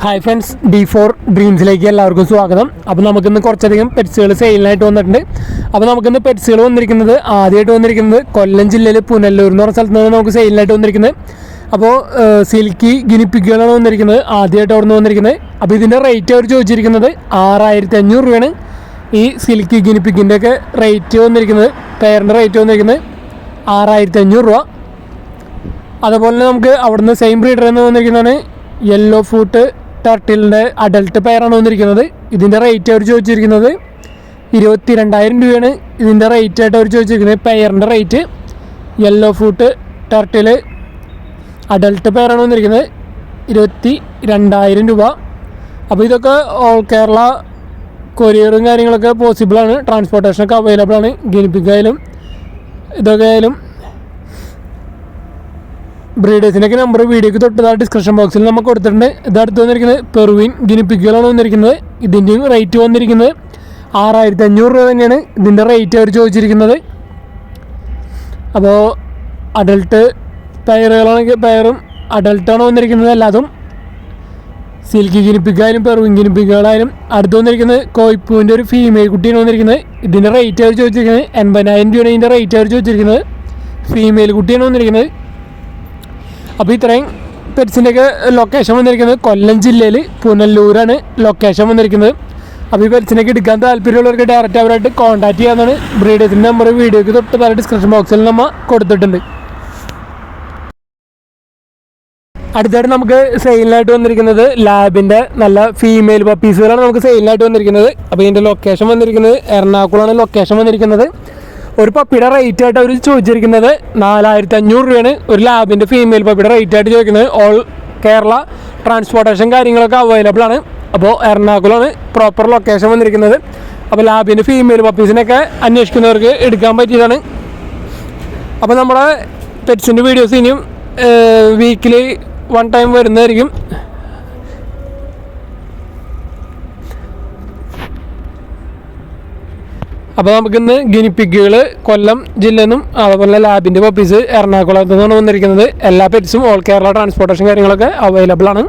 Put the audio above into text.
Hi friends, D4 ഡ്രീംസിലേക്ക് എല്ലാവർക്കും സ്വാഗതം. അപ്പോൾ നമുക്കിന്ന് കുറച്ചധികം പെറ്റ്സുകൾ സെയിലിനായിട്ട് വന്നിട്ടുണ്ട്. അപ്പോൾ നമുക്കിന്ന് പെറ്റ്സുകൾ വന്നിരിക്കുന്നത് ആദ്യമായിട്ട് വന്നിരിക്കുന്നത് കൊല്ലം ജില്ലയിൽ പുനല്ലൂർ എന്ന് പറഞ്ഞ സ്ഥലത്ത് നിന്ന് നമുക്ക് സെയിലിനായിട്ട് വന്നിരിക്കുന്നത്. അപ്പോൾ സിൽക്കി ഗിനിപ്പിക്കുകളാണ് വന്നിരിക്കുന്നത്, ആദ്യമായിട്ട് അവിടെ നിന്ന് വന്നിരിക്കുന്നത്. അപ്പോൾ ഇതിൻ്റെ റേറ്റ് അവർ ചോദിച്ചിരിക്കുന്നത് 6500 രൂപയാണ്. ഈ സിൽക്കി ഗിനിപ്പിക്കിൻ്റെ ഒക്കെ റേറ്റ് വന്നിരിക്കുന്നത്, പെയറിൻ്റെ റേറ്റ് വന്നിരിക്കുന്നത് 6500 രൂപ. അതുപോലെ തന്നെ നമുക്ക് അവിടുന്ന് സെയിം ബ്രീഡർ എന്ന് വന്നിരിക്കുന്നതാണ് യെല്ലോ ഫൂട്ട് ടർട്ടിലിൻ്റെ അഡൽട്ട് പെയറാണ് വന്നിരിക്കുന്നത്. ഇതിൻ്റെ റേറ്റ് അവർ ചോദിച്ചിരിക്കുന്നത് 22,000 രൂപയാണ്. ഇതിൻ്റെ റേറ്റ് ആയിട്ട് അവർ ചോദിച്ചിരിക്കുന്നത് പെയറിൻ്റെ rate. Yellow foot turtle adult പെയറാണ് വന്നിരിക്കുന്നത് 22,000 രൂപ. അപ്പോൾ ഇതൊക്കെ ഓൾ കേരള കൊറിയറും കാര്യങ്ങളൊക്കെ പോസിബിളാണ്, ട്രാൻസ്പോർട്ടേഷനൊക്കെ അവൈലബിൾ ആണ്. ഗിനിപ്പിക്കായാലും ഇതൊക്കെ ആയാലും ബ്രീഡേഴ്സിൻ്റെയൊക്കെ നമ്പർ വീഡിയോക്ക് തൊട്ട് ഡിസ്ക്രിപ്ഷൻ ബോക്സിൽ നമുക്ക് കൊടുത്തിട്ടുണ്ട്. ഇത് അടുത്ത് വന്നിരിക്കുന്നത് പെറുവിൻ ഗിനിപ്പിക്കുകളാണ് വന്നിരിക്കുന്നത്. ഇതിൻ്റെയും റേറ്റ് വന്നിരിക്കുന്നത് 6500 രൂപ തന്നെയാണ് ഇതിൻ്റെ റേറ്റ് അവർ ചോദിച്ചിരിക്കുന്നത്. അപ്പോൾ അഡൽട്ട് പെയറുകളാണെങ്കിൽ പെയറും അഡൽട്ടാണ് വന്നിരിക്കുന്നത്. എല്ലാതും സിൽക്കി ഗിനിപ്പിക്കായാലും പെറുവിൻ ഗിനിപ്പിക്കുകളായാലും. അടുത്ത് വന്നിരിക്കുന്നത് കോയിപ്പൂവിൻ്റെ ഒരു ഫീമെയിൽ കുട്ടിയാണ് വന്നിരിക്കുന്നത്. ഇതിൻ്റെ റേറ്റ് അവർ ചോദിച്ചിരിക്കുന്നത് 80,000 രൂപയാണ് ഇതിൻ്റെ റേറ്റ് അവർ ചോദിച്ചിരിക്കുന്നത്. ഫീമെയിൽ കുട്ടിയാണ് വന്നിരിക്കുന്നത്. അപ്പോൾ ഇത്രയും പെറ്റ്സിൻ്റെയൊക്കെ ലൊക്കേഷൻ വന്നിരിക്കുന്നത് കൊല്ലം ജില്ലയിൽ പുനല്ലൂരാണ് ലൊക്കേഷൻ വന്നിരിക്കുന്നത്. അപ്പോൾ ഈ പെറ്റ്സിനൊക്കെ എടുക്കാൻ താല്പര്യമുള്ളവർക്ക് ഡയറക്റ്റ് അവരായിട്ട് കോൺടാക്ട് ചെയ്യാവുന്നതാണ്. ബ്രീഡേഴ്സിൻ്റെ നമ്പർ വീഡിയോയ്ക്ക് തൊട്ട് ഡിസ്ക്രിപ്ഷൻ ബോക്സിൽ നമ്മൾ കൊടുത്തിട്ടുണ്ട്. അടുത്തായിട്ട് നമുക്ക് സെയിലിനായിട്ട് വന്നിരിക്കുന്നത് ലാബിൻ്റെ നല്ല ഫീമെയിൽ പപ്പീസുകളാണ് നമുക്ക് സെയിലിനായിട്ട് വന്നിരിക്കുന്നത്. അപ്പോൾ ഇതിൻ്റെ ലൊക്കേഷൻ വന്നിരിക്കുന്നത് എറണാകുളമാണ് ലൊക്കേഷൻ വന്നിരിക്കുന്നത്. ഒരു പപ്പിയുടെ റേറ്റ് ആയിട്ട് അവർ ചോദിച്ചിരിക്കുന്നത് 4,500 രൂപയാണ്. ഒരു ലാബിൻ്റെ ഫീമെയിൽ പപ്പിയുടെ റേറ്റ് ആയിട്ട് ചോദിക്കുന്നത്. ഓൾ കേരള ട്രാൻസ്പോർട്ടേഷൻ കാര്യങ്ങളൊക്കെ അവൈലബിൾ ആണ്. അപ്പോൾ എറണാകുളമാണ് പ്രോപ്പർ ലൊക്കേഷൻ വന്നിരിക്കുന്നത്. അപ്പോൾ ലാബിൻ്റെ ഫീമെയിൽ പപ്പീസിനൊക്കെ അന്വേഷിക്കുന്നവർക്ക് എടുക്കാൻ പറ്റിയതാണ്. അപ്പോൾ നമ്മുടെ പെറ്റ്സിൻ്റെ വീഡിയോസ് ഇനിയും വീക്കിലി 1 ടൈം വരുന്നതായിരിക്കും. അപ്പോൾ നമുക്കിന്ന് ഗിനിപ്പിക്കുകൾ കൊല്ലം ജില്ലയിൽ നിന്നും അതുപോലെ ലാബിൻ്റെ പപ്പീസ് എറണാകുളത്ത് നിന്നാണ് വന്നിരിക്കുന്നത്. എല്ലാ പെറ്റ്സും ഓൾ കേരള ട്രാൻസ്പോർട്ടേഷൻ കാര്യങ്ങളൊക്കെ അവൈലബിൾ ആണ്.